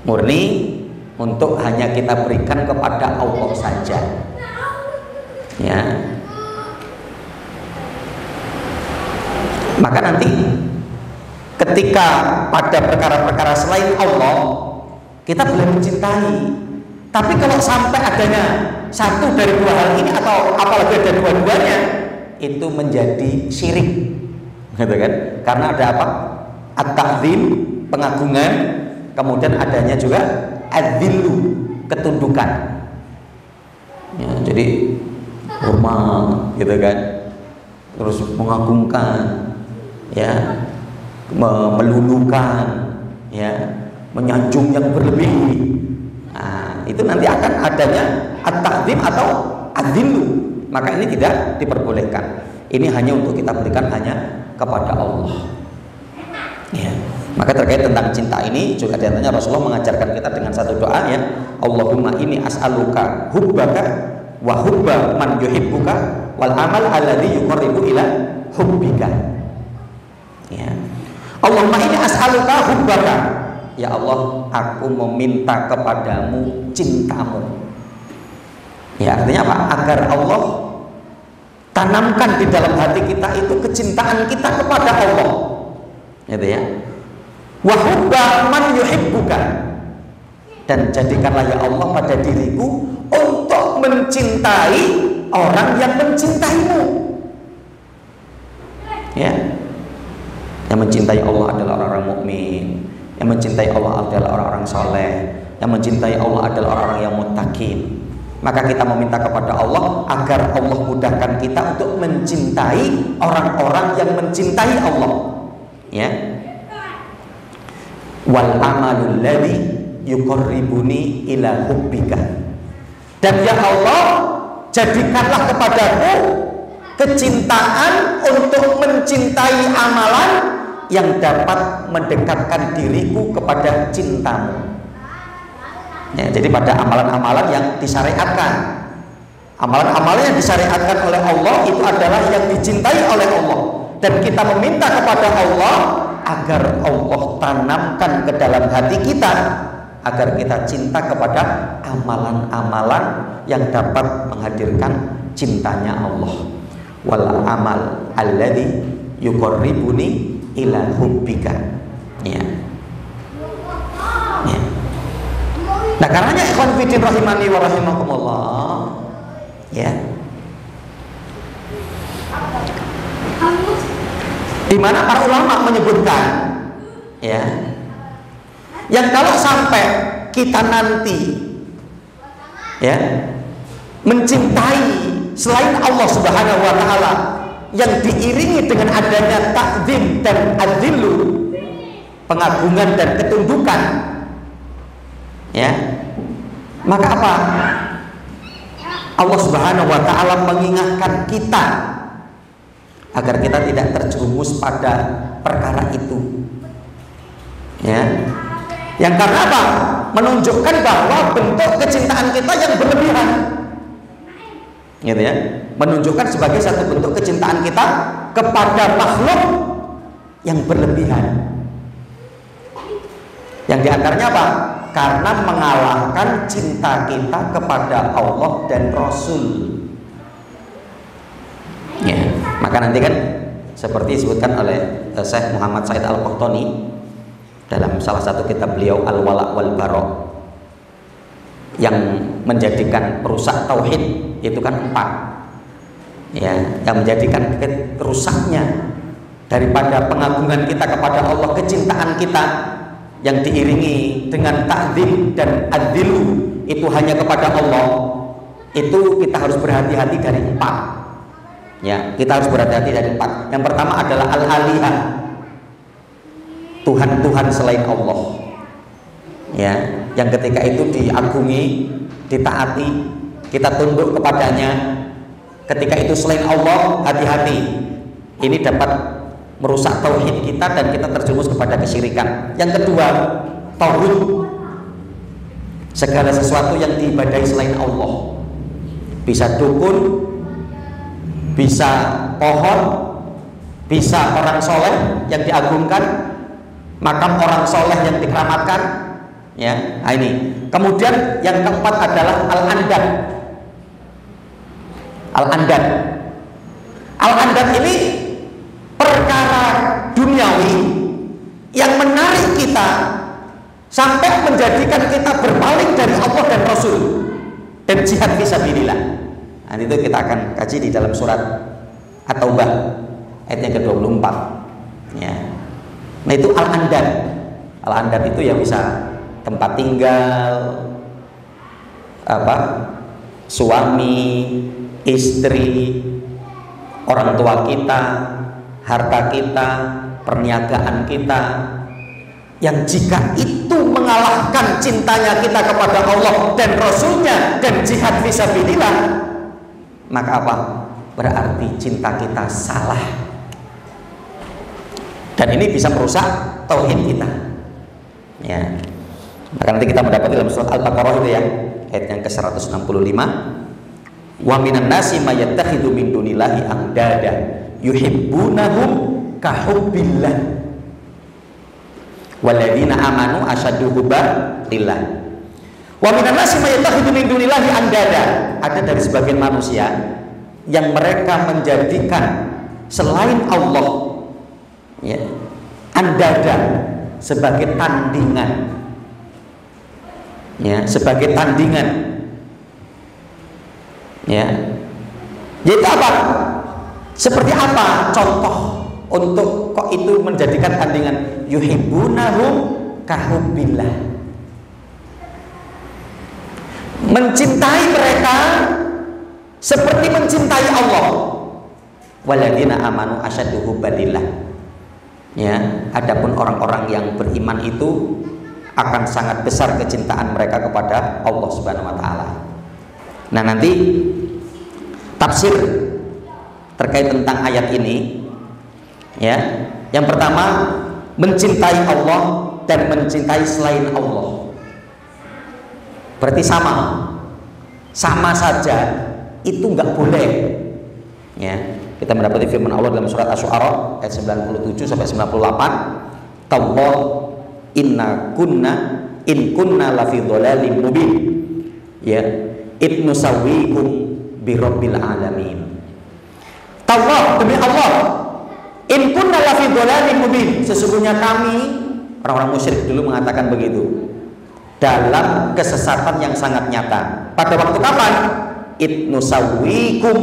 murni untuk hanya kita berikan kepada Allah saja. Ya. Maka nanti ketika pada perkara-perkara selain Allah kita boleh mencintai, tapi kalau sampai adanya satu dari dua hal ini atau apalagi ada dua-duanya, itu menjadi syirik, gitu kan? Karena ada apa? At-ta'zim, pengagungan, kemudian adanya juga ad-dhillu, ketundukan. Ya, jadi hormat gitu kan, terus mengagungkan, ya, melulukan, ya, menyanjung yang berlebih. Nah, itu nanti akan adanya at-ta'zim atau ad-dhillu. Maka ini tidak diperbolehkan. Ini hanya untuk kita berikan hanya kepada Allah. Ya. Maka terkait tentang cinta ini juga diantaranya Rasulullah mengajarkan kita dengan satu doa, ya, Allahumma inni as'aluka hubbaka wa hubba man yuhibbuka wal amal alladhi yuqarribu ila hubbika. Ya. Allahumma inni as'aluka hubbaka. Ya Allah, aku meminta kepadamu cintamu. Ya, artinya apa? Agar Allah tanamkan di dalam hati kita itu kecintaan kita kepada Allah. Gitu ya. Wa hubba man yuhibbuka. Dan jadikanlah ya Allah pada diriku untuk mencintai orang yang mencintaimu. Ya. Yang mencintai Allah adalah orang-orang mukmin. Yang mencintai Allah adalah orang-orang soleh. Yang mencintai Allah adalah orang-orang yang muttaqin. Maka kita meminta kepada Allah agar Allah mudahkan kita untuk mencintai orang-orang yang mencintai Allah. Ya. Wal amalul ladzi yuqarribuni ila hubbika. Dan ya Allah, jadikanlah kepadaku kecintaan untuk mencintai amalan yang dapat mendekatkan diriku kepada cintamu. Ya, jadi pada amalan-amalan yang disyariatkan, amalan-amalan yang disyariatkan oleh Allah itu adalah yang dicintai oleh Allah, dan kita meminta kepada Allah agar Allah tanamkan ke dalam hati kita, agar kita cinta kepada amalan-amalan yang dapat menghadirkan cintanya Allah. Wal amal alladzi yuqarribuni ila hubbika. Ya. Ya. Nah, karenanya ikhwan fillah rahimani wa rahimakumullah, ya, di mana para ulama menyebutkan, ya, yang kalau sampai kita nanti, ya, mencintai selain Allah Subhanahu wa taala yang diiringi dengan adanya ta'zim dan ad-dhillu, pengagungan dan ketundukan, ya, maka apa? Allah Subhanahu wa taala mengingatkan kita agar kita tidak terjerumus pada perkara itu. Ya. Yang karena apa? Menunjukkan bahwa bentuk kecintaan kita yang berlebihan. Gitu ya. Menunjukkan sebagai satu bentuk kecintaan kita kepada makhluk yang berlebihan. Yang diantaranya apa? Karena mengalahkan cinta kita kepada Allah dan Rasul. Ya, maka nanti kan seperti disebutkan oleh Syekh Muhammad Said Al-Qahtani dalam salah satu kitab beliau Al-Wala' wal Bara', yang menjadikan perusak tauhid itu kan 4. Ya, yang menjadikan rusaknya daripada pengagungan kita kepada Allah, kecintaan kita yang diiringi dengan ta'zim dan ad-dhillu itu hanya kepada Allah, itu kita harus berhati-hati dari 4. Ya, kita harus berhati-hati dari 4. Yang pertama adalah al-alihah, Tuhan-Tuhan selain Allah. Ya, yang ketika itu diagungi, ditaati, kita tunduk kepadanya. Ketika itu selain Allah, hati-hati. Ini dapat merusak tauhid kita dan kita terjerumus kepada kesyirikan. Yang kedua, tauhid, segala sesuatu yang diibadahi selain Allah, bisa dukun, bisa pohon, bisa orang soleh yang diagungkan, makam orang soleh yang dikeramatkan. Ya, nah ini. Kemudian yang keempat adalah al-andad. Al-andad. Al-andad ini perkara duniawi yang menarik kita sampai menjadikan kita berpaling dari Allah dan Rasul dan jihad fisabilillah. Nah, itu kita akan kaji di dalam surat At-Taubah ayat yang ke-24. Ya. Nah, itu al-andad. Al-andad itu yang bisa tempat tinggal, apa, suami, istri, orang tua kita, harta kita, perniagaan kita, yang jika itu mengalahkan cintanya kita kepada Allah dan Rasulnya dan jihad fisabilillah, maka apa? Berarti cinta kita salah, dan ini bisa merusak tauhid kita, ya. Maka nanti kita mendapati dalam surat Al-Baqarah itu ya, ayat yang ke-165, wa minan nasi may yattakhidhu min dunillahi andada yuhibbunahum kahubbillah walladzina amanu asyaddu hubban lillah. Wa minan nasi may yattakhidhu min dunillahi andada, ada dari sebagian manusia yang mereka menjadikan selain Allah, ya, andada, sebagai tandingan, ya, sebagai tandingan, ya. Yaitu apa? Seperti apa contoh untuk kok itu menjadikan tandingan? Yuhibbunahum kahubbillah, mencintai mereka seperti mencintai Allah. Walladzina amanu asyaddu hubbalillah, ya. Adapun orang-orang yang beriman itu akan sangat besar kecintaan mereka kepada Allah Subhanahu wa taala. Nah, nanti tafsir terkait tentang ayat ini, ya. Yang pertama, mencintai Allah dan mencintai selain Allah berarti sama saja, itu nggak boleh, ya. Kita mendapati firman Allah dalam surat Asy-Syu'ara ayat 97 sampai 98, "Tallah inna kunna in kunna lafi dhalalim mubin, ya, ibnu sawwikum bi rabbil alamin." Tallah, demi Allah, in kunna lafi dhalalim mubin, sesungguhnya kami, orang-orang musyrik dulu mengatakan begitu, dalam kesesatan yang sangat nyata. Pada waktu kapan? Ibnu sawwikum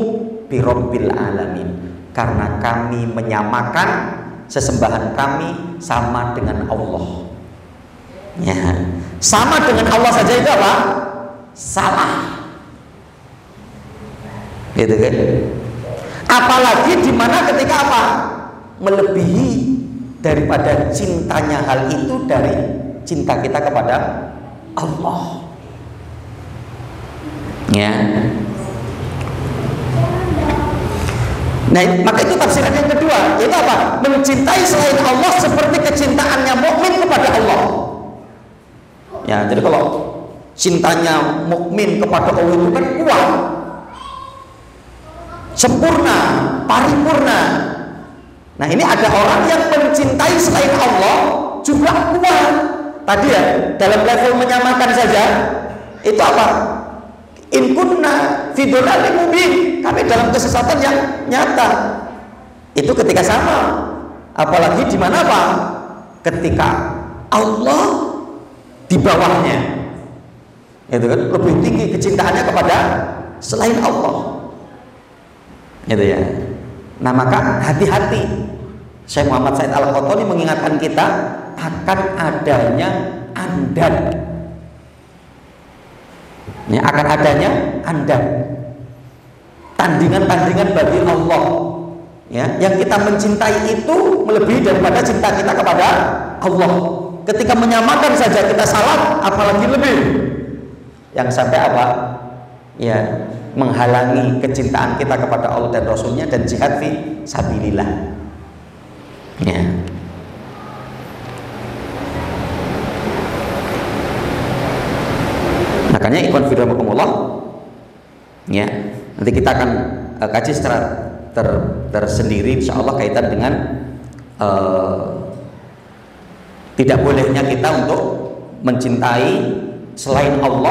bi rabbil alamin, karena kami menyamakan sesembahan kami sama dengan Allah. Ya, sama dengan Allah saja itu apa? Salah, gitu kan? Apalagi di mana ketika apa? Melebihi daripada cintanya hal itu dari cinta kita kepada Allah, ya. Nah, maka itu tafsiran yang kedua, yaitu apa? Mencintai selain Allah seperti kecintaannya mukmin kepada Allah. Ya, jadi kalau cintanya mukmin kepada Allah itu kan kuat, sempurna, paripurna. Nah, ini ada orang yang mencintai selain Allah juga kuat. Tadi ya, dalam level menyamakan saja, itu apa? In kunna fi dhalalin mubin, kami dalam kesesatan yang nyata. Itu ketika sama. Apalagi di mana apa? Ketika Allah di bawahnya, itu kan lebih tinggi kecintaannya kepada selain Allah, gitu ya. Nah, maka hati-hati. Syekh Muhammad Said Al-Khattani mengingatkan kita akan adanya andad, ya, akan adanya andad, tandingan-tandingan bagi Allah, ya, yang kita mencintai itu melebihi daripada cinta kita kepada Allah. Ketika menyamakan saja kita salah, apalagi lebih, yang sampai apa? Ya, menghalangi kecintaan kita kepada Allah dan Rasulnya dan jihad fi sabilillah, ya. Makanya ikhwan fillah, ya, nanti kita akan kaji secara tersendiri insyaallah kaitan dengan tidak bolehnya kita untuk mencintai selain Allah